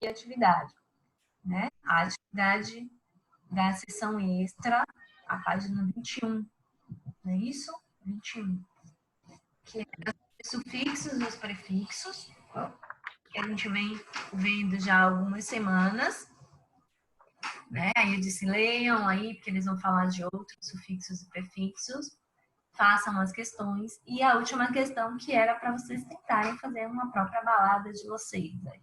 e atividade, né? A atividade da sessão extra, a página 21, não é isso? 21. Que é os sufixos e os prefixos, que a gente vem vendo já há algumas semanas, né? Aí eu disse, leiam aí, porque eles vão falar de outros sufixos e prefixos, façam as questões, e a última questão que era para vocês tentarem fazer uma própria balada de vocês. Aí.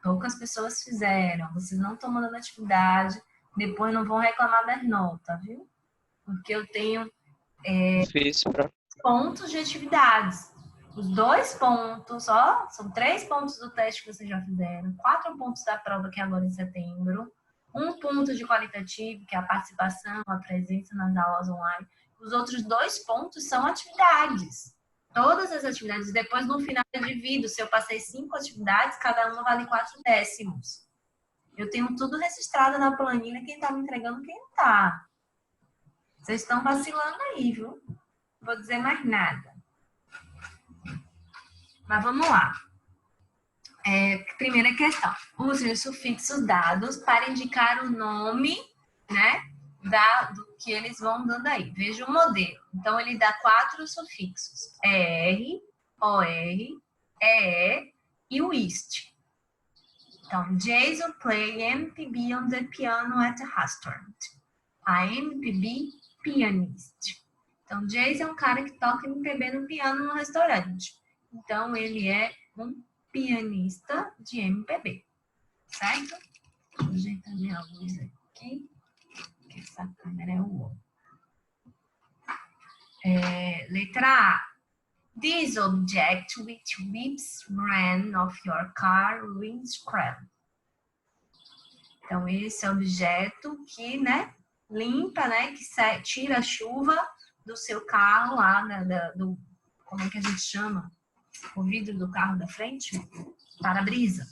Poucas pessoas fizeram, vocês não estão mandando atividade, depois não vão reclamar das notas, viu? Porque eu tenho pontos de atividades. Os 2 pontos, ó, são 3 pontos do teste que vocês já fizeram, 4 pontos da prova que é agora em setembro, 1 ponto de qualitativo, que é a participação, a presença nas aulas online. Os outros 2 pontos são atividades. Todas as atividades. Depois, no final, eu divido. Se eu passei 5 atividades, cada uma vale 4 décimos. Eu tenho tudo registrado na planilha, quem tá me entregando, quem não tá. Vocês estão vacilando aí, viu? Não vou dizer mais nada. Mas vamos lá. Primeira questão. Use os sufixos dados para indicar o nome, né, do que eles vão dando aí. Veja o modelo. Então, ele dá 4 sufixos. R, OR, EE e o IST. Então, Jason play MPB on the piano at the restaurant. A MPB, pianist. Então, Jason é um cara que toca MPB no piano no restaurante. Então, ele é um pianista de MPB, certo? Vou ajeitar minha luz aqui, que essa câmera é o letra A. This object which wipes rain off your car windscreen. Então, esse objeto que, né, limpa, né, que tira a chuva do seu carro lá, como é que a gente chama? O vidro do carro da frente? Para-brisa,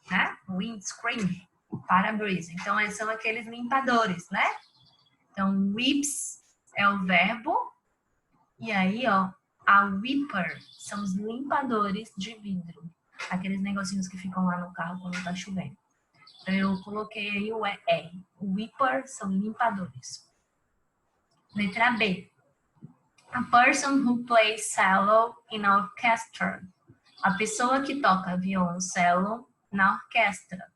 né? Windscreen, para-brisa. Então, esses são aqueles limpadores, né? Então, whips é o verbo. E aí, ó, a whipper são os limpadores de vidro. Aqueles negocinhos que ficam lá no carro quando tá chovendo. Então, eu coloquei aí o R. O whipper são limpadores. Letra B. A person who plays cello in an orchestra. A pessoa que toca violoncelo na orquestra.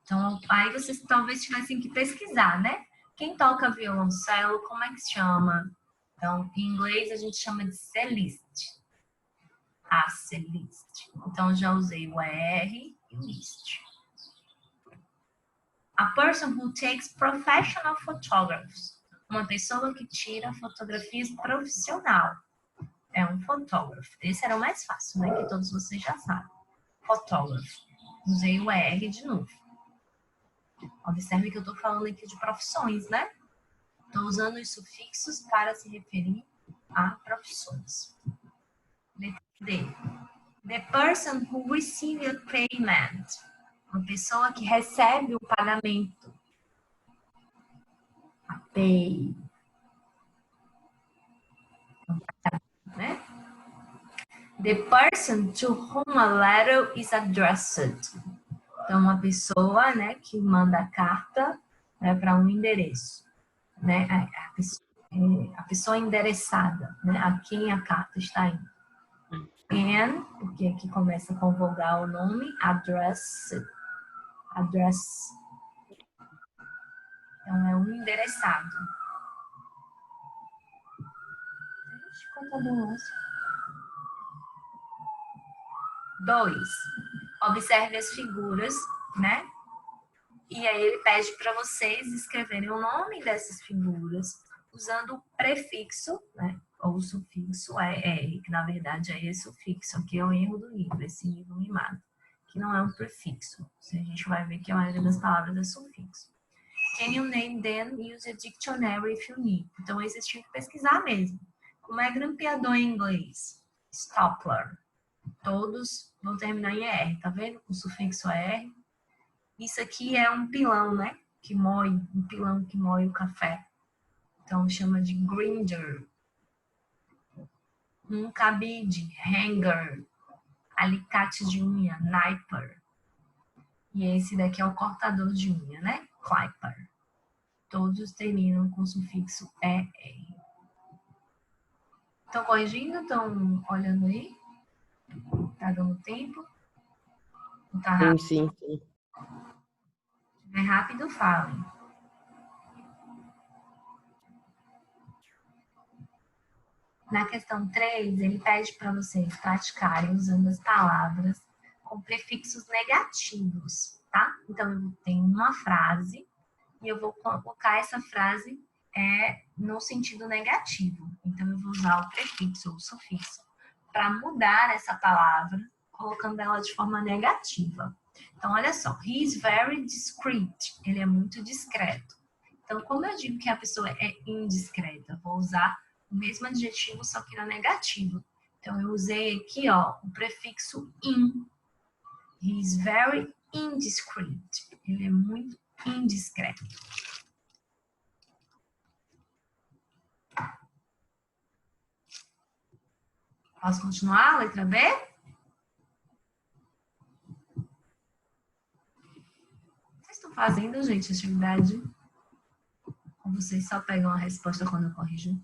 Então, aí vocês talvez tivessem que pesquisar, né? Quem toca violoncelo, como é que se chama? Então, em inglês a gente chama de cellist. A cellist. Então, já usei o R e o ist. A person who takes professional photographs. Uma pessoa que tira fotografias profissional. É um fotógrafo. Esse era o mais fácil, né? Que todos vocês já sabem. Fotógrafo. Usei o R de novo. Observe que eu estou falando aqui de profissões, né? Estou usando os sufixos para se referir a profissões. Letra D. The person who receives a payment. Uma pessoa que recebe o pagamento. A pay. Né? The person to whom a letter is addressed. Então, uma pessoa, né, que manda a carta, né, para um endereço. Né? A pessoa endereçada, né, a quem a carta está indo. And, porque aqui começa com vogal o nome, address. Então, é um endereçado. Quanta denúncia. 2. Observe as figuras, né? E aí ele pede para vocês escreverem o nome dessas figuras usando o prefixo, né? Ou o sufixo R, que na verdade é esse sufixo. Aqui é o erro do livro, esse livro mimado, que não é um prefixo. A gente vai ver que a maioria das palavras é sufixo. Can you name them? Use a dictionary if you need. Então, esses tinham que pesquisar mesmo. Como é grampeador em inglês? Stapler. Todos vão terminar em R, tá vendo? O sufixo é R. Isso aqui é um pilão, né? Que moe, um pilão que moe o café. Então, chama de grinder. Um cabide, hanger. alicate de unha, kniper. E esse daqui é o cortador de unha, né? Clipper. Todos terminam com o sufixo ER. Estão corrigindo? Estão olhando aí? Tá dando tempo? Não tá rápido? Sim, sim. Se é rápido, falem. Na questão 3, ele pede para vocês praticarem usando as palavras com prefixos negativos, tá? Então, eu tenho uma frase e eu vou colocar essa frase no sentido negativo. Então, eu vou usar o prefixo ou o sufixo para mudar essa palavra, colocando ela de forma negativa. Então, olha só. He is very discreet. Ele é muito discreto. Então, como eu digo que a pessoa é indiscreta, vou usar o mesmo adjetivo, só que na negativa. Então, eu usei aqui, ó, o prefixo in. He is very indiscreet. Ele é muito indiscreto. Posso continuar? Letra B? Vocês estão fazendo, gente, atividade? Ou vocês só pegam a resposta quando eu corrijo?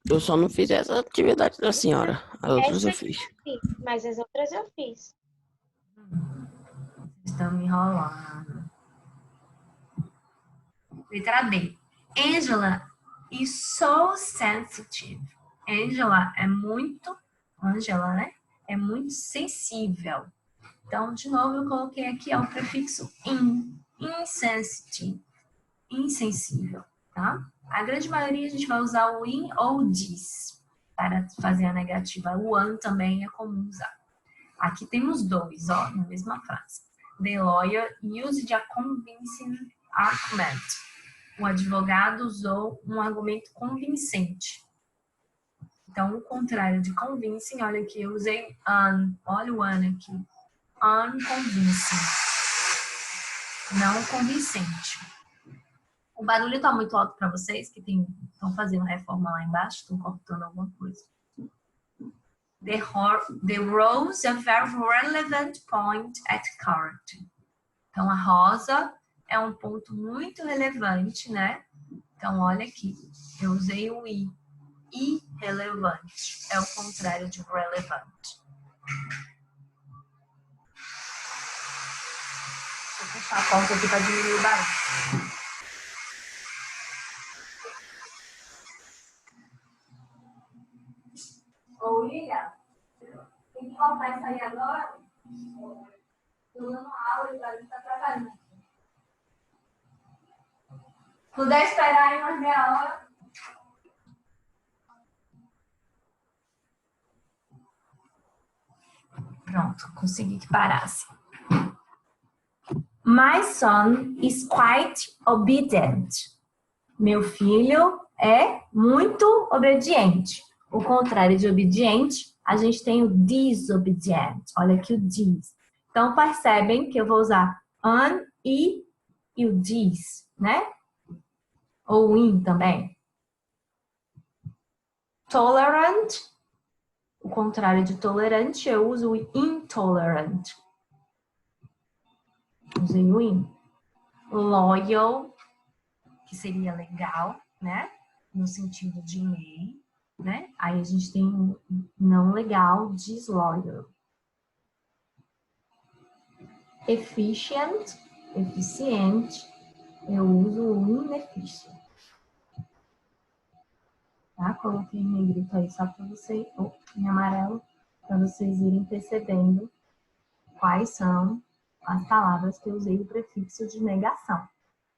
Eu só não fiz essa atividade da senhora. As outras eu fiz. Mas as outras eu fiz. Vocês estão me enrolando. Letra D. Angela is so sensitive. Angela, né? É muito sensível. Então, de novo, eu coloquei aqui o prefixo in. Insensitive. Insensível, tá? A grande maioria a gente vai usar o in ou o dis para fazer a negativa. O an também é comum usar. Aqui temos dois, ó, na mesma frase. The lawyer used a convincing argument. O advogado usou um argumento convincente. Então, o contrário de convincing, olha aqui, eu usei un. Olha o un aqui. Unconvincing. Não convincente. O barulho tá muito alto para vocês, que estão fazendo reforma lá embaixo, estão cortando alguma coisa. The rose a very relevant point at court. Então, a rosa é um ponto muito relevante, né? Então, olha aqui, eu usei o i. Irrelevante é o contrário de relevant. Vou fechar a porta aqui para diminuir o barulho. Ô, William, tem que voltar isso aí agora? Estou dando aula e o Brasil está trabalhando. Se puder esperar aí umas meia hora. Pronto, consegui que parasse. My son is quite obedient. Meu filho é muito obediente. O contrário de obediente, a gente tem o disobedient. Olha aqui o dis. Então, percebem que eu vou usar an, e o dis, né? Ou in também. Tolerant. O contrário de tolerante, eu uso o intolerant. Usei o in. Loyal, que seria legal, né? No sentido de lei, né? Aí a gente tem não legal, disloyal. Efficient, eficiente, eu uso o inefficient. Tá? Coloquei em negrito aí só para vocês, ou em amarelo, para vocês irem percebendo quais são as palavras que eu usei o prefixo de negação.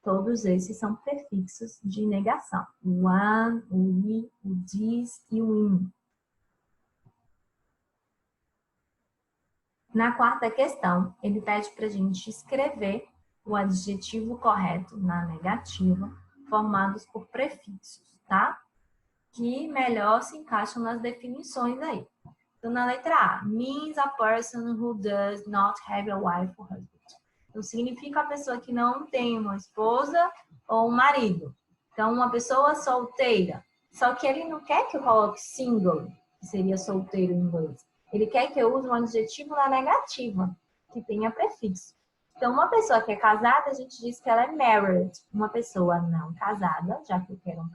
Todos esses são prefixos de negação. O an, o i, o dis e o in. Na quarta questão, ele pede para a gente escrever o adjetivo correto na negativa, formados por prefixos, tá? Que melhor se encaixam nas definições aí. Então, na letra A, means a person who does not have a wife or husband. Então, significa a pessoa que não tem uma esposa ou um marido. Então, uma pessoa solteira. Só que ele não quer que eu coloque single. que seria solteiro em inglês. Ele quer que eu use um adjetivo na negativa, que tenha prefixo. Então, uma pessoa que é casada, a gente diz que ela é married. Uma pessoa não casada, já que eu quero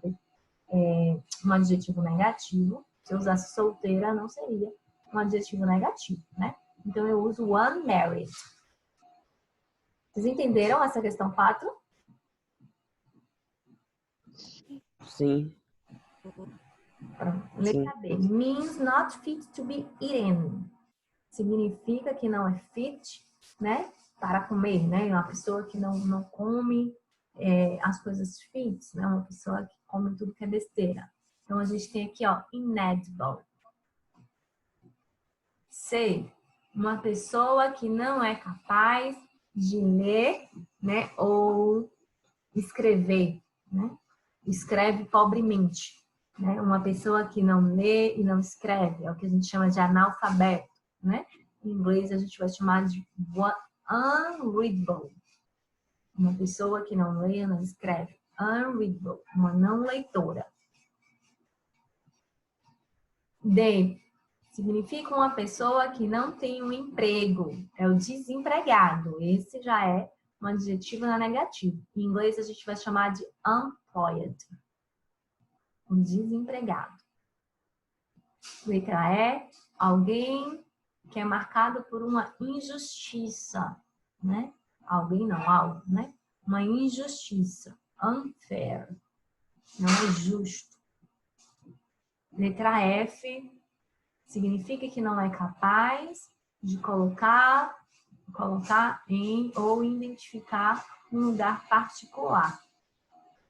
um adjetivo negativo, se eu usasse solteira, não seria um adjetivo negativo, né? Então, eu uso unmarried. Vocês entenderam essa questão 4? Sim. Letra B. Means not fit to be eaten. Significa que não é fit, né? Para comer, né? Uma pessoa que não come as coisas fit, né? Uma pessoa que come tudo que é besteira. Então, a gente tem aqui, ó, inedible. C. Uma pessoa que não é capaz de ler, né? Ou escrever, né? Escreve pobremente. Né? Uma pessoa que não lê e não escreve, é o que a gente chama de analfabeto, né? Em inglês a gente vai chamar de unreadable. Uma pessoa que não lê e não escreve. Unreadable, uma não leitora. D. Significa uma pessoa que não tem um emprego. É o desempregado. Esse já é um adjetivo na negativa. Em inglês a gente vai chamar de unemployed. Um desempregado. Letra E, alguém que é marcado por uma injustiça, né? Alguém não, algo, né? Uma injustiça, unfair, não é justo. Letra F, significa que não é capaz de colocar em ou identificar um lugar particular.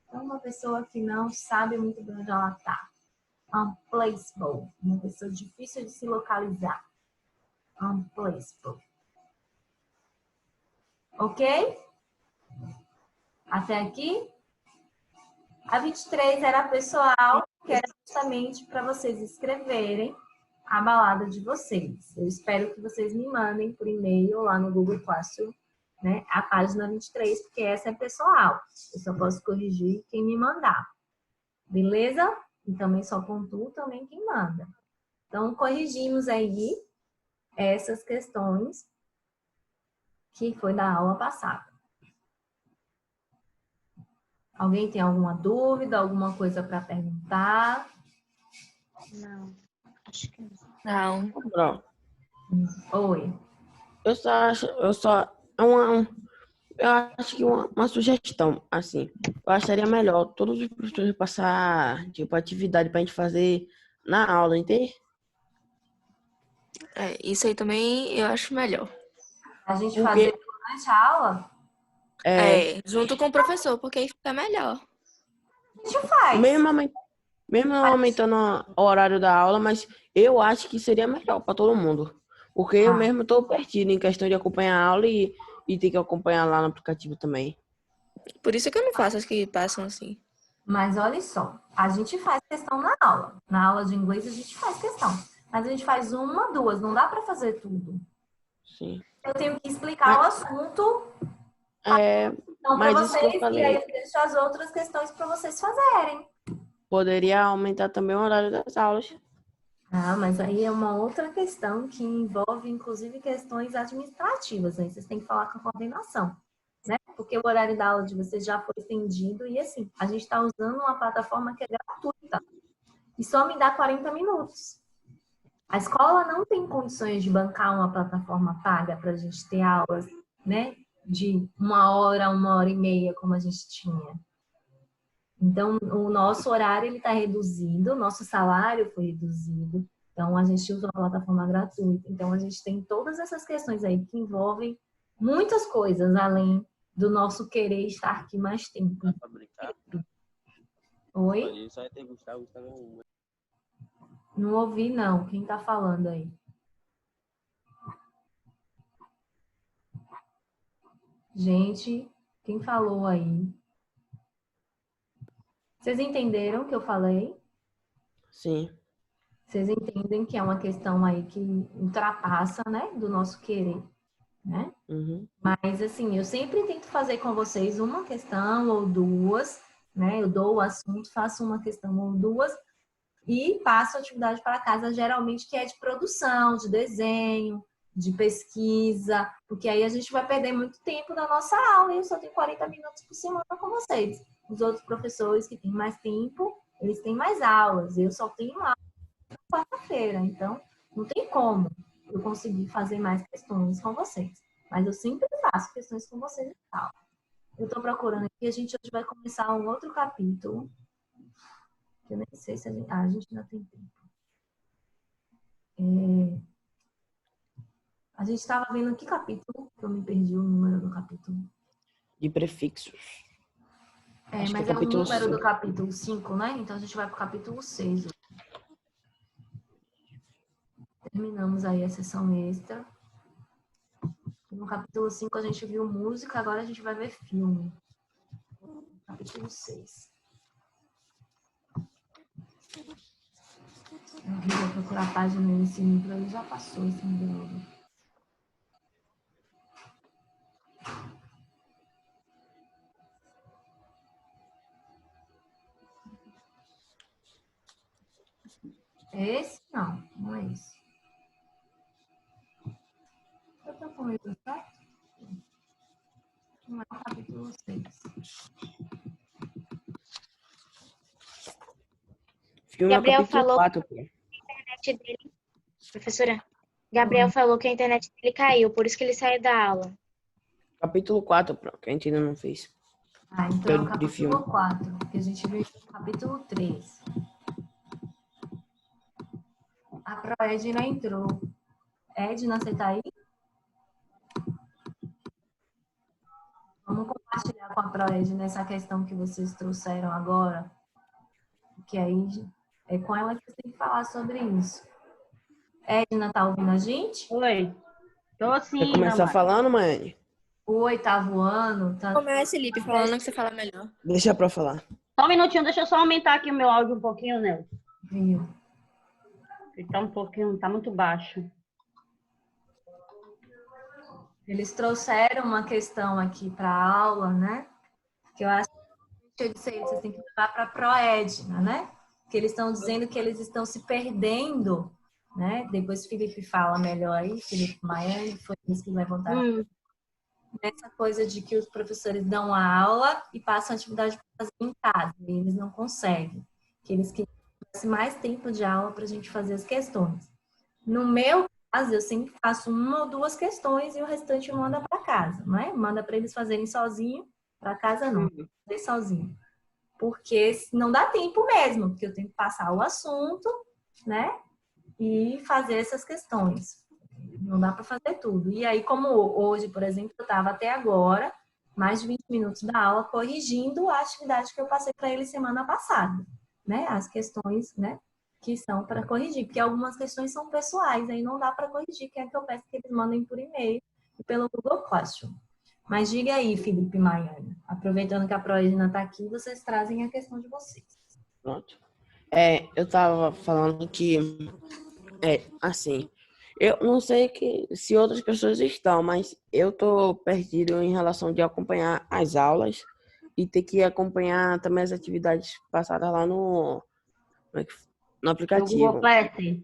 Então, uma pessoa que não sabe muito bem onde ela está. Unplaceable, uma pessoa difícil de se localizar. Unplaceable. Ok? Até aqui? A 23 era pessoal, que era justamente para vocês escreverem a balada de vocês. Eu espero que vocês me mandem por e-mail lá no Google Classroom, né, a página 23, porque essa é pessoal. Eu só posso corrigir quem me mandar. Beleza? E também só pontuo também quem manda. Então, corrigimos aí essas questões que foi da aula passada. Alguém tem alguma dúvida, alguma coisa para perguntar? Não, acho que não. Não. Bom, Oi. eu acho que uma sugestão, assim, eu acharia melhor todos os professores passar, tipo, atividade pra gente fazer na aula, entende? Isso aí também eu acho melhor. A gente Porque fazer durante a aula? Junto com o professor, porque aí fica melhor. A gente faz. mesmo não aumentando o horário da aula, mas eu acho que seria melhor para todo mundo. Porque eu mesmo estou perdido em questão de acompanhar a aula e ter que acompanhar lá no aplicativo também. Por isso que eu não faço as que passam assim. Mas olha só, a gente faz questão na aula. Na aula de inglês a gente faz questão. Mas a gente faz uma, duas, não dá para fazer tudo. Sim. Eu tenho que explicar o assunto para Mas isso que eu vocês e aí eu falei, deixo as outras questões para vocês fazerem. poderia aumentar também o horário das aulas. Ah, mas aí é uma outra questão que envolve, inclusive, questões administrativas. Aí vocês têm que falar com a coordenação, né? Porque o horário da aula de vocês já foi estendido e, assim, a gente está usando uma plataforma que é gratuita e só me dá 40 minutos. A escola não tem condições de bancar uma plataforma paga para a gente ter aulas, né? De 1 hora e meia, como a gente tinha. Então, o nosso horário ele está reduzido, o nosso salário foi reduzido. Então, a gente usa uma plataforma gratuita. Então, a gente tem todas essas questões aí que envolvem muitas coisas, além do nosso querer estar aqui mais tempo. Oi? Não ouvi, não. Quem está falando aí? Gente, quem falou aí? Vocês entenderam o que eu falei? Sim. Vocês entendem que é uma questão aí que ultrapassa, né, do nosso querer, né? Uhum. Mas, assim, eu sempre tento fazer com vocês uma questão ou duas, né? Eu dou o assunto, faço uma questão ou duas, e passo a atividade para casa, geralmente que é de produção, de desenho, de pesquisa, porque aí a gente vai perder muito tempo da nossa aula e eu só tenho 40 minutos por semana com vocês. Os outros professores que têm mais tempo, eles têm mais aulas, eu só tenho aula na quarta-feira, então não tem como eu conseguir fazer mais questões com vocês. Mas eu sempre faço questões com vocês e tal. Eu estou procurando aqui, a gente hoje vai começar um outro capítulo. Eu nem sei se a gente... a gente ainda tem tempo. A gente estava vendo que capítulo, que eu me perdi o número do capítulo. De prefixos. Acho Mas que é o capítulo número do 5. capítulo 5, né? Então a gente vai para o capítulo 6. Terminamos aí a sessão extra. No capítulo 5 a gente viu música, agora a gente vai ver filme. Capítulo 6. Eu vou procurar a página nesse livro, ele já passou esse livro. É esse? Não, não é esse. Eu tô com o livro certo? Não é o capítulo 6. Filme é o Gabriel capítulo falou 4, pô. que a internet dele... Professora, Gabriel falou que a internet dele caiu, por isso que ele saiu da aula. Capítulo 4, pô, que a gente ainda não fez. Então é o De capítulo filme. 4, que a gente viu no capítulo 3. A Proedna entrou. Edna, você tá aí? Vamos compartilhar com a Proedna essa questão que vocês trouxeram agora. Que aí é com ela que você tem que falar sobre isso. Edna, tá ouvindo a gente? Oi, tô Quer sim, começar Damara. falando, mãe? O 8º ano tá... Comece, Lipe, falando que você fala melhor. Deixa pra falar. Só um minutinho, deixa eu só aumentar aqui o meu áudio um pouquinho, né? Viu? Ele tá um pouquinho, tá muito baixo. Eles trouxeram uma questão aqui para a aula, né? Que eu acho que eu disse aí, vocês têm que levar para a Proedna, né? Que eles estão dizendo que eles estão se perdendo, né? Depois Felipe fala melhor aí, Felipe Maiani, foi eles que levantaram essa coisa de que os professores dão a aula e passam a atividade para fazer em casa, e eles não conseguem. Que eles queriam mais tempo de aula para a gente fazer as questões. No meu caso, eu sempre faço 1 ou 2 questões e o restante manda para casa, não é? Manda para eles fazerem sozinho, para casa não, fazer sozinho. Porque não dá tempo mesmo, porque eu tenho que passar o assunto, né? E fazer essas questões. Não dá para fazer tudo. E aí, como hoje, por exemplo, eu estava até agora, mais de 20 minutos da aula, corrigindo a atividade que eu passei para eles semana passada, né? As questões, né? Que são para corrigir, porque algumas questões são pessoais, aí não dá para corrigir, que é que eu peço que eles mandem por e-mail e pelo Google Classroom. Mas diga aí, Felipe Maiana, aproveitando que a Proedna está aqui, vocês trazem a questão de vocês. Pronto. Eu tava falando que, assim, eu não sei se outras pessoas estão, mas eu tô perdido em relação de acompanhar as aulas e ter que acompanhar também as atividades passadas lá no No Google aplicativo. Classroom.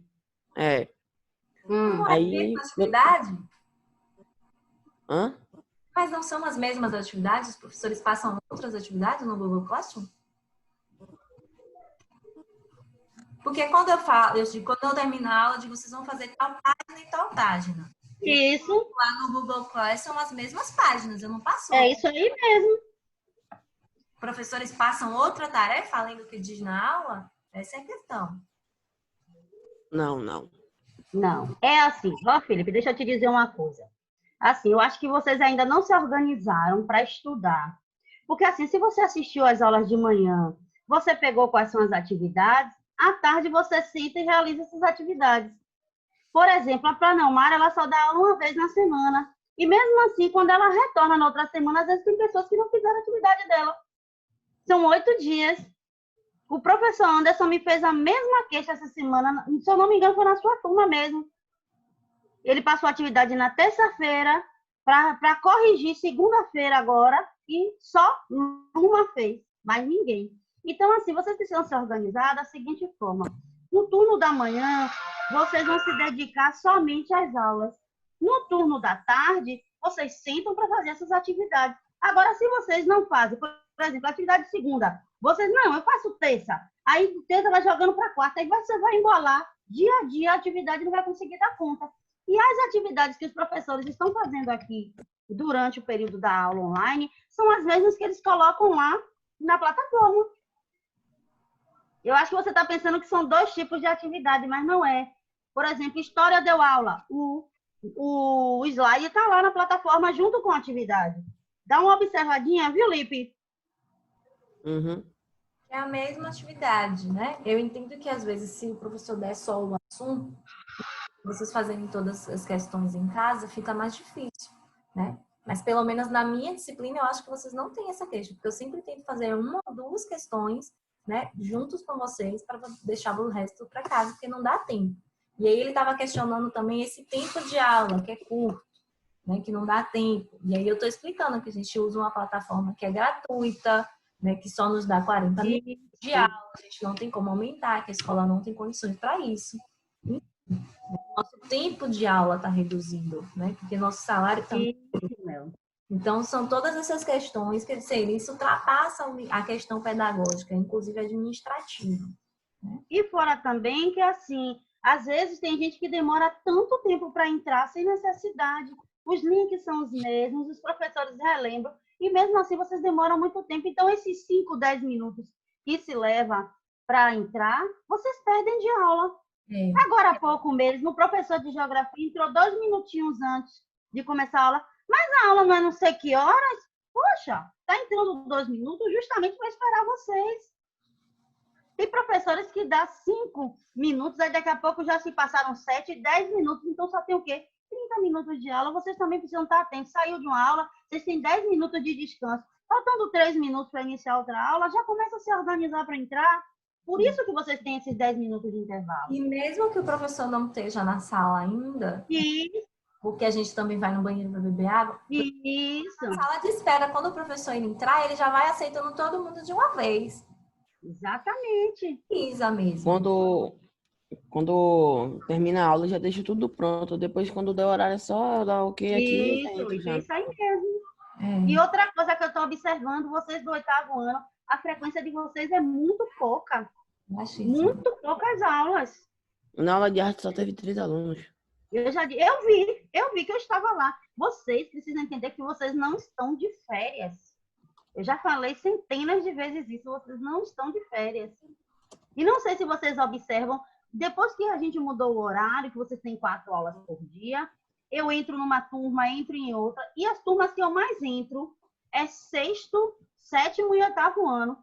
Não é a Aí, mesma atividade? hã? Mas não são as mesmas atividades? Os professores passam outras atividades no Google Classroom? Porque quando eu falo, quando eu termino a aula, eu digo, vocês vão fazer tal página e tal página. Isso, Lá no Google Classroom são as mesmas páginas, eu não passo. é isso aí mesmo. Professores passam outra tarefa além do que diz na aula? Essa é a questão. Não, não. Não, é assim. Ó, Felipe, deixa eu te dizer uma coisa. Assim, eu acho que vocês ainda não se organizaram para estudar. Porque, assim, se você assistiu às aulas de manhã, você pegou quais são as atividades, à tarde você senta e realiza essas atividades. Por exemplo, a Pranomara, ela só dá aula uma vez na semana. E mesmo assim, quando ela retorna na outra semana, às vezes tem pessoas que não fizeram a atividade dela. São 8 dias. O professor Anderson me fez a mesma queixa essa semana, se eu não me engano, foi na sua turma mesmo. Ele passou a atividade na terça-feira para corrigir segunda-feira agora e só uma fez, mas ninguém. Então, assim, vocês precisam se organizar da seguinte forma. No turno da manhã, vocês vão se dedicar somente às aulas. No turno da tarde, vocês sentam para fazer essas atividades. Agora, se vocês não fazem, por exemplo, atividade de segunda, vocês, não, eu faço terça. Aí terça vai jogando para quarta, aí você vai embolar dia a dia, a atividade não vai conseguir dar conta. E as atividades que os professores estão fazendo aqui durante o período da aula online são as mesmas que eles colocam lá na plataforma. Eu acho que você está pensando que são 2 tipos de atividade, mas não é. Por exemplo, história deu aula. O slide está lá na plataforma junto com a atividade. Dá uma observadinha, viu, Lipe? Uhum. É a mesma atividade, né? Eu entendo que às vezes se o professor der só o assunto, vocês fazerem todas as questões em casa, fica mais difícil, né? Mas pelo menos na minha disciplina eu acho que vocês não têm essa queixa, porque eu sempre tento fazer 1 ou 2 questões, né, juntos com vocês para deixar o resto para casa, porque não dá tempo. E aí ele estava questionando também esse tempo de aula, que é curto, né, que não dá tempo. E aí eu estou explicando que a gente usa uma plataforma que é gratuita, né, que só nos dá 40 minutos de aula, a gente não tem como aumentar, que a escola não tem condições para isso. Nosso tempo de aula está reduzido, né, porque nosso salário também. Então, são todas essas questões, quer dizer, isso ultrapassa a questão pedagógica, inclusive administrativa. Né? E fora também que, assim, às vezes tem gente que demora tanto tempo para entrar sem necessidade. Os links são os mesmos, os professores relembram, e mesmo assim vocês demoram muito tempo. Então, esses 5, 10 minutos que se leva para entrar, vocês perdem de aula. É. Agora há pouco mesmo, o professor de geografia entrou 2 minutinhos antes de começar a aula. Mas a aula não é não sei que horas? Poxa, está entrando 2 minutos justamente para esperar vocês. Tem professores que dá 5 minutos, aí daqui a pouco já se passaram 7, 10 minutos, então só tem o quê? 30 minutos de aula, vocês também precisam estar atentos. Saiu de uma aula, vocês têm 10 minutos de descanso. Faltando 3 minutos para iniciar outra aula, já começa a se organizar para entrar. Por isso que vocês têm esses 10 minutos de intervalo. E mesmo que o professor não esteja na sala ainda... Isso. Porque a gente também vai no banheiro para beber água. Isso. Na sala de espera, quando o professor entrar, ele já vai aceitando todo mundo de uma vez. Exatamente. Precisa mesmo. Quando termina a aula, já deixa tudo pronto. Depois, quando der horário, é só dar o ok aqui. Isso, isso aí mesmo. É. E outra coisa que eu estou observando, vocês do 8º ano, a frequência de vocês é muito pouca. Muito poucas aulas. Na aula de arte só teve 3 alunos. Eu vi que eu estava lá. Vocês precisam entender que vocês não estão de férias. Eu já falei centenas de vezes isso, vocês não estão de férias. E não sei se vocês observam, depois que a gente mudou o horário, que vocês têm 4 aulas por dia, eu entro numa turma, entro em outra, e as turmas que eu mais entro é 6º, 7º e 8º ano.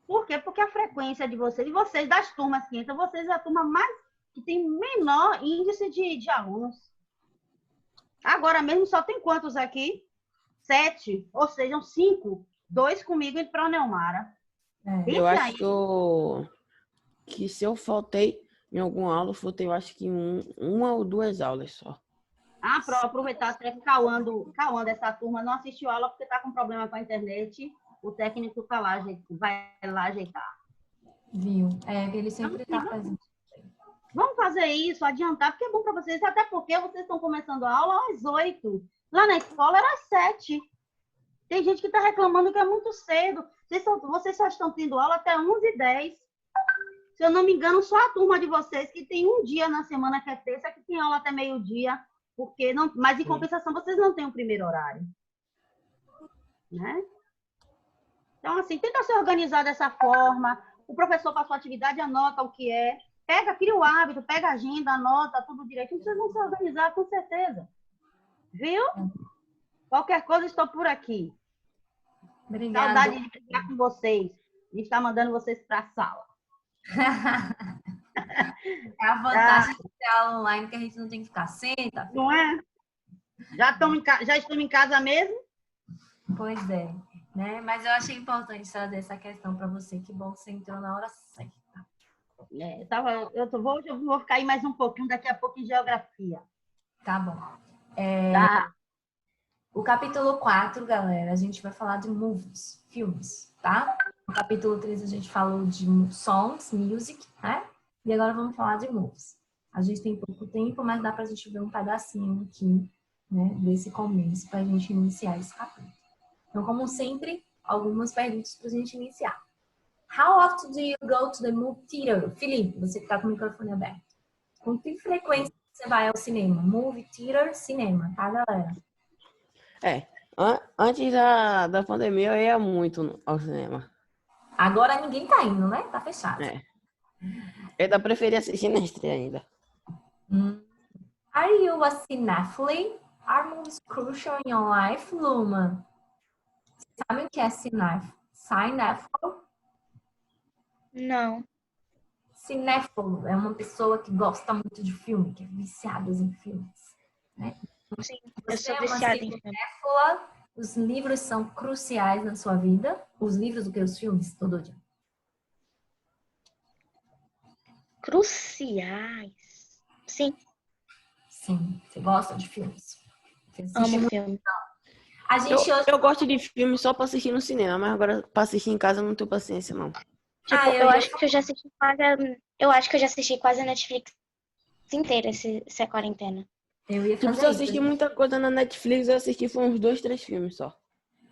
Por quê? Porque a frequência de vocês, e vocês das turmas que entram, vocês é a turma mais que tem menor índice de alunos. Agora mesmo só tem quantos aqui? 7, ou seja, 5. 2 comigo e para o Neumara. Eu acho que se eu faltei em alguma aula, eu acho que uma ou 2 aulas só. Ah, para aproveitar, até que Cauã dessa turma não assistiu a aula porque está com problema com a internet. O técnico tá lá, vai lá ajeitar. Viu? Ele sempre está presente. Vamos fazer isso, adiantar, porque é bom para vocês, até porque vocês estão começando a aula às 8. Lá na escola era às 7. Tem gente que está reclamando que é muito cedo. Vocês só estão tendo aula até 11h10. Se eu não me engano, só a turma de vocês que tem um dia na semana, que é terça, que tem aula até meio-dia. Porque não, mas em compensação, vocês não têm o primeiro horário. Né? Então, assim, tenta se organizar dessa forma. O professor passou a atividade, anota o que é. Cria o hábito, pega a agenda, anota tudo direitinho. Vocês vão se organizar, com certeza. Viu? Qualquer coisa, estou por aqui. Obrigada. Saudade de ficar com vocês. De estar mandando vocês para a sala. É a vantagem de ter aula online, que a gente não tem que ficar senta. Não é? Já estamos em casa mesmo? Pois é. Né? Mas eu achei importante trazer essa questão para você. Que bom que você entrou na hora certa. Eu vou ficar aí mais um pouquinho, daqui a pouco em geografia. Tá bom. Tá. O capítulo 4, galera, a gente vai falar de movies, filmes, tá? No capítulo 3 a gente falou de songs, music, né? E agora vamos falar de movies. A gente tem pouco tempo, mas dá pra gente ver um pedacinho aqui, né, desse começo, pra gente iniciar esse capítulo. Então, como sempre, algumas perguntas pra gente iniciar. How often do you go to the movie theater? Felipe, você que tá com o microfone aberto. Com que frequência você vai ao cinema? Movie theater, cinema, tá, galera? Antes da pandemia eu ia muito ao cinema. Agora ninguém tá indo, né? Tá fechado. É. Eu ainda preferia assistir na estreia ainda. Are you a cinéphile? Are movies crucial in your life, Luma? Sabe o que é cinéfilo? Cinéfilo? Não. Cinéfilo é uma pessoa que gosta muito de filme, que é viciada em filmes, né? Sim, eu Você sou é uma viciada em filme. cinéfila, os livros são cruciais na sua vida. Os livros do que os filmes, todo dia. Cruciais. Sim, Sim, você gosta de filmes. Você assiste amo muito. filme. A gente hoje... Eu gosto de filme só pra assistir no cinema, mas agora pra assistir em casa eu não tenho paciência, não. Tipo, Ah, eu acho que eu já assisti quase eu acho que eu já assisti quase a Netflix inteira essa quarentena. eu ia Tipo, se fazer eu isso. assistir muita coisa na Netflix, eu assisti foi uns 2, 3 filmes só.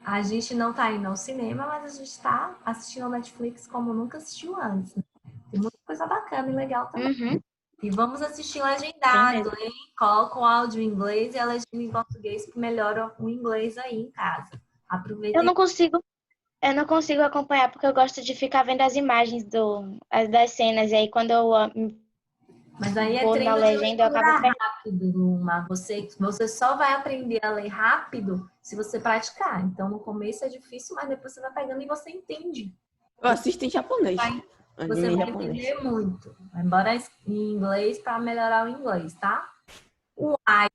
A gente não tá indo ao cinema, mas a gente tá assistindo ao Netflix como nunca assistiu antes, né? Tem muita coisa bacana e legal também. Uhum. E vamos assistir Tem legendado, mesmo. hein? Coloca o áudio em inglês e a legenda em português, que melhora o inglês aí em casa. Aproveita Eu não consigo acompanhar porque eu gosto de ficar vendo as imagens das cenas. E aí quando eu Mas aí é vou na treino de legenda, eu acabo leitura perdendo. rápido, Luma. Você só vai aprender a ler rápido se você praticar. Então, no começo é difícil, mas depois você vai pegando e você entende. Eu assisto em japonês. Vai- Você Anime em vai japonês. entender muito. Vai embora em inglês para melhorar o inglês, tá? Why,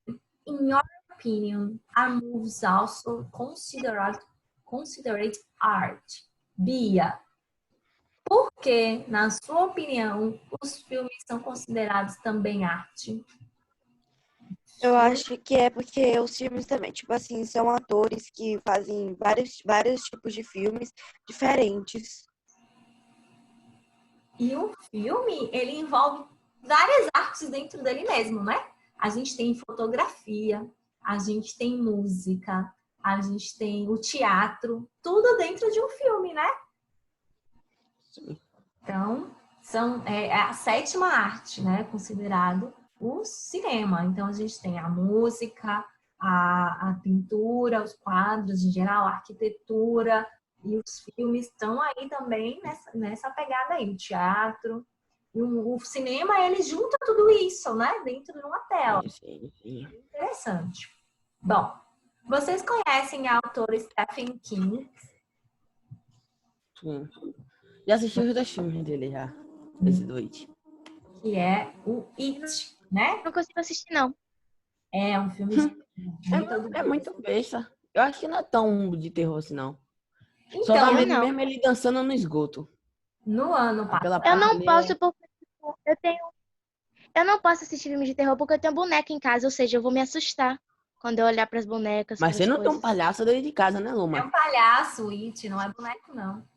in your opinion, are movies also considered art? Bia, por que, na sua opinião, os filmes são considerados também arte? Eu acho que é porque os filmes também, tipo assim, são atores que fazem vários tipos de filmes diferentes. E o filme, ele envolve várias artes dentro dele mesmo, né? A gente tem fotografia, a gente tem música, a gente tem o teatro, tudo dentro de um filme, né? Sim. Então, é a sétima arte, né? Considerado o cinema. Então, a gente tem a música, a pintura, os quadros em geral, a arquitetura, e os filmes estão aí também nessa pegada aí, o teatro. E o cinema, ele junta tudo isso, né? Dentro de uma tela. Sim. Interessante. Bom, vocês conhecem a autora Stephen King? Sim. Já assisti os 2 filmes dele já. Esse do It. Que é o It, né? Não consigo assistir, não. É um filme de É muito besta. Eu acho que não é tão de terror assim, não. Só Então, dá medo não. mesmo ele dançando no esgoto. no ano Aquela passado, Eu não parte posso ali porque tipo, eu não posso assistir filme de terror porque eu tenho boneca em casa, ou seja, eu vou me assustar quando eu olhar pras bonecas, Mas você pras não tem um coisas. palhaço dentro de casa, né, é Luma? um palhaço, o It, não é boneco, não.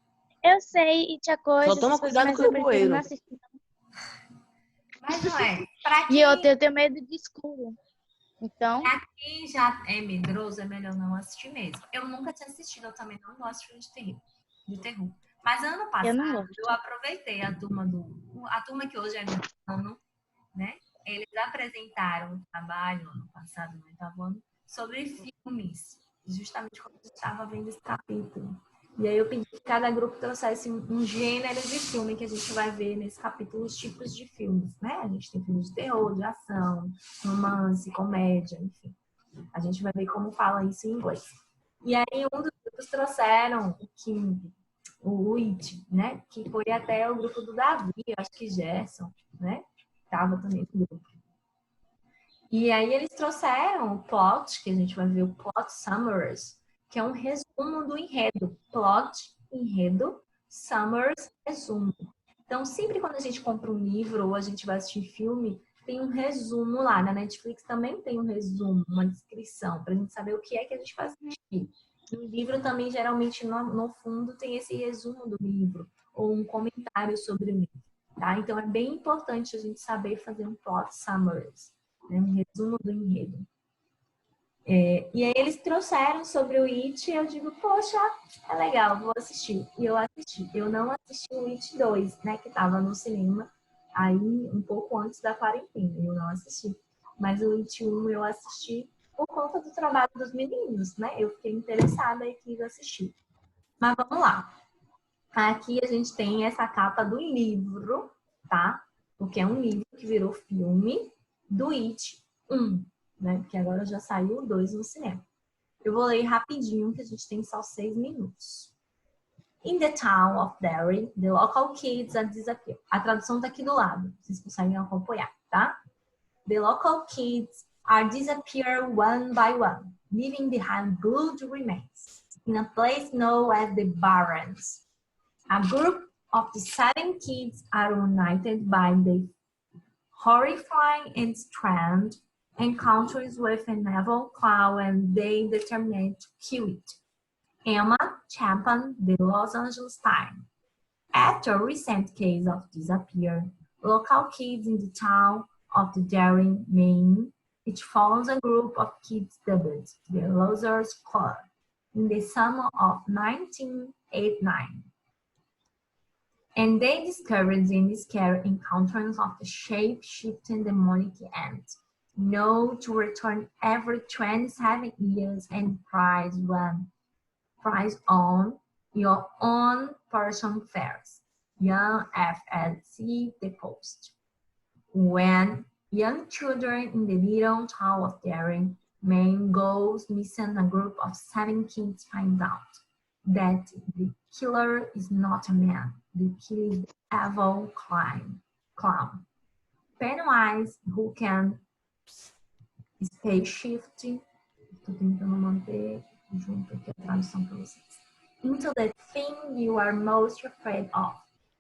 Eu sei, e tinha coisa, Só toma essas coisas, cuidado mas com eu o prefiro não bueiro. assistir. Mas não é. Pra E quem, eu tenho medo de escuro. Então, quem já é medroso, é melhor não assistir mesmo. Eu nunca tinha assistido, eu também não gosto de filme de terror. Mas ano eu não passado, gosto. eu aproveitei a turma que hoje é no ano, né? Eles apresentaram um trabalho ano passado, no 8º ano, sobre filmes, justamente quando eu estava vendo esse capítulo. E aí eu pedi que cada grupo trouxesse um gênero de filme que a gente vai ver nesse capítulo, os tipos de filmes, né? A gente tem filmes de terror, de ação, romance, comédia, enfim. A gente vai ver como fala isso em inglês. E aí um dos grupos trouxeram o King, o It, né? Que foi até o grupo do Davi, acho que Gerson, né? Tava também no grupo. E aí eles trouxeram o plot, que a gente vai ver o plot summaries, que é um resumo do enredo. Plot, enredo, summaries, resumo. Então, sempre quando a gente compra um livro ou a gente vai assistir filme, tem um resumo lá. Na Netflix também tem um resumo, uma descrição, para a gente saber o que é que a gente vai assistir. No livro também, geralmente, no fundo, tem esse resumo do livro, ou um comentário sobre o livro. tá? Então, é bem importante a gente saber fazer um plot summaries, né? Um resumo do enredo. E aí eles trouxeram sobre o It e eu digo, poxa, é legal, vou assistir. E eu assisti. Eu não assisti o It 2, né, que estava no cinema aí um pouco antes da quarentena. Eu não assisti. Mas o It 1 eu assisti por conta do trabalho dos meninos, né? Eu fiquei interessada e quis assistir. Mas vamos lá. Aqui a gente tem essa capa do livro, tá? Porque é um livro que virou filme do It 1, né? Porque agora já saiu o 2 no cinema. Eu vou ler rapidinho, que a gente tem só 6 minutos. In the town of Derry, the local kids are disappeared. A tradução tá aqui do lado, vocês conseguem acompanhar, tá? The local kids are disappear one by one, leaving behind blood remains in a place known as the Barrens. A group of the 7 kids are united by the horrifying and strange encounters with an evil clown and they determine to kill it. Emma Chapman, the Los Angeles Times. After a recent case of disappear, local kids in the town of Derry, Maine, it follows a group of kids dubbed the Losers Club in the summer of 1989. And they discovered the scary encounters of the shape-shifting demonic ants, known to return every 27 years and prize on your own person fares. Young FLC The Post. When young children in the little town of Derry, Maine goes missing, a group of 7 kids find out that the killer is not a man. The killer is the evil clown. Pennywise, who can space shift, estou tentando manter junto aqui a tradução para vocês, into the thing you are most afraid of.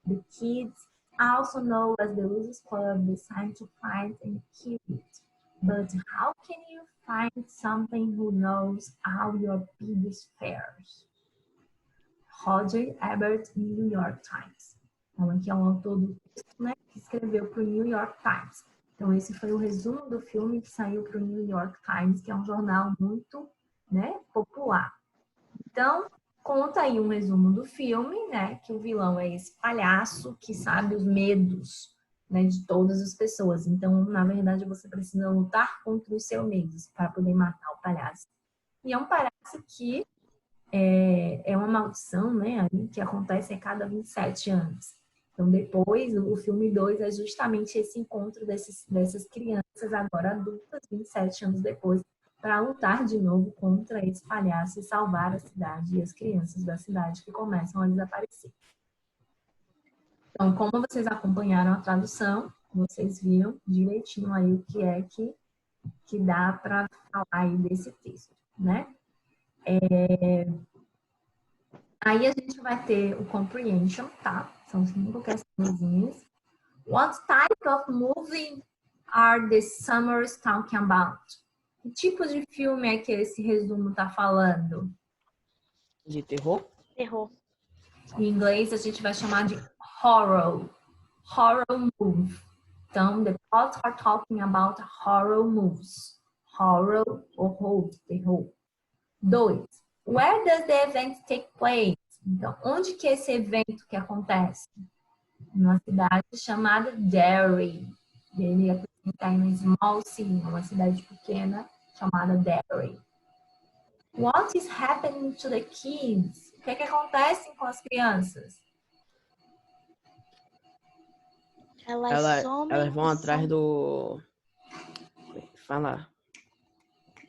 The kids, also known as the Losers Club, decide to find and kill it. But how can you find something who knows all your biggest fears? Roger Ebert, New York Times. Então, aqui é um autor do texto, né, que escreveu para o New York Times. Então, esse foi o resumo do filme que saiu para o New York Times, que é um jornal muito, né, popular. Então, conta aí um resumo do filme, né, que o vilão é esse palhaço que sabe os medos, né, de todas as pessoas. Então, na verdade, você precisa lutar contra os seus medos para poder matar o palhaço. E é um palhaço que é uma maldição, né, aí, que acontece a cada 27 anos. Então, depois, o filme 2 é justamente esse encontro dessas crianças agora adultas, 27 anos depois, para lutar de novo contra esse palhaço e salvar a cidade e as crianças da cidade que começam a desaparecer. Então, como vocês acompanharam a tradução, vocês viram direitinho aí o que é que dá para falar aí desse texto, né? Aí a gente vai ter o comprehension, tá? São 5 questõezinhas. What type of movie are the summers talking about? Que tipo de filme é que esse resumo tá falando? De terror? Terror. Em inglês a gente vai chamar de horror. Horror movie. Então, the plots are talking about horror movies. Horror, horror, terror. 2. Where does the event take place? Então, onde que é esse evento que acontece? Numa cidade chamada Derry. Ele está em small city, uma cidade pequena chamada Derry. What is happening to the kids? O que é que acontece com as crianças? Elas somem. Elas vão atrás do... Fala.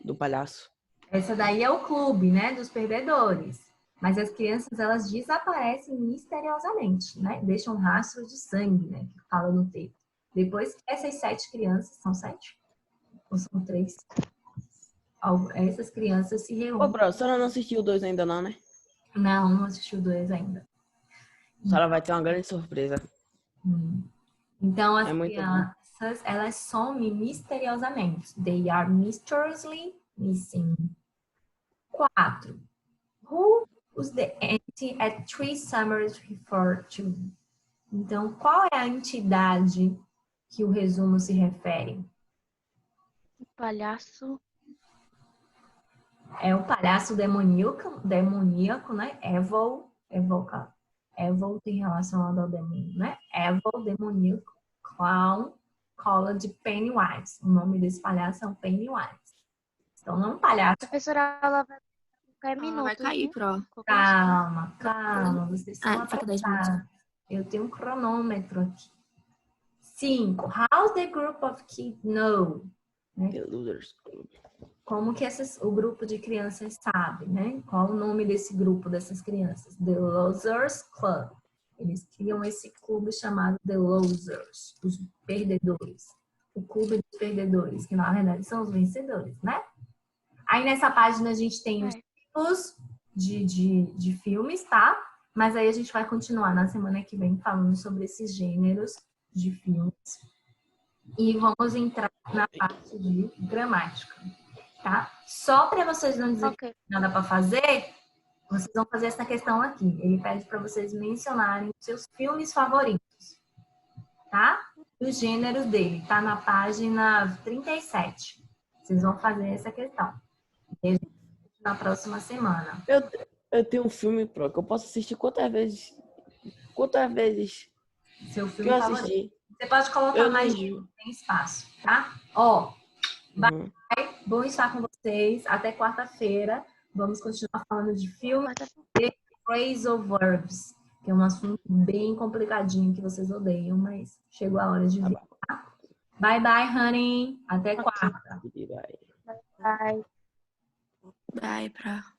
Do palhaço. Essa daí é o clube, né, dos perdedores. Mas as crianças, elas desaparecem misteriosamente, né? Deixam rastros de sangue, né, que fala no texto. Depois que essas 7 crianças, são 7? Ou são 3? Essas crianças se reúnem. Ô, Bro, a senhora não assistiu o 2 ainda não, né? Não assistiu o 2 ainda. A senhora vai ter uma grande surpresa. Então, as muito crianças, elas somem misteriosamente. They are mysteriously missing. 4. Who was the auntie at 3 summers referred to? Então, qual é a entidade que o resumo se refere? Palhaço. É o palhaço demoníaco, né? Evil tem relação ao demônio, né? Evil, demoníaco, clown, cola de Pennywise. O nome desse palhaço é o Pennywise. Então, não é um palhaço. Professora, ela vai ficar em Ela vai minutos, cair, né? Pro. Calma, vocês são Falta 10 minutos. atrasados. Eu tenho um cronômetro aqui. 5. How's the group of kids know? Né? The Losers Club. Como que o grupo de crianças sabe, né? Qual o nome desse grupo dessas crianças? The Losers Club. Eles criam esse clube chamado The Losers, os perdedores. O clube dos perdedores, que na verdade são os vencedores, né? Aí nessa página a gente tem os tipos de filmes, tá? Mas aí a gente vai continuar na semana que vem falando sobre esses gêneros de filmes. E vamos entrar na parte de gramática, tá? Só para vocês não dizerem Ok. nada para fazer, vocês vão fazer essa questão aqui. Ele pede para vocês mencionarem os seus filmes favoritos, tá? Os gêneros dele, tá na página 37. Vocês vão fazer essa questão. Na próxima semana. Eu tenho um filme, Pro, que eu posso assistir quantas vezes Seu que filme eu favorito. assisti. Você pode colocar Eu mais não de digo. tem espaço, tá? Ó, Uhum. bom estar com vocês. Até quarta-feira. Vamos continuar falando de filme phrasal verbs, que é um assunto bem complicadinho que vocês odeiam, mas chegou a hora de ver, tá? Bye, bye, honey. Até quarta. Vai. Bye. Bye, Pro.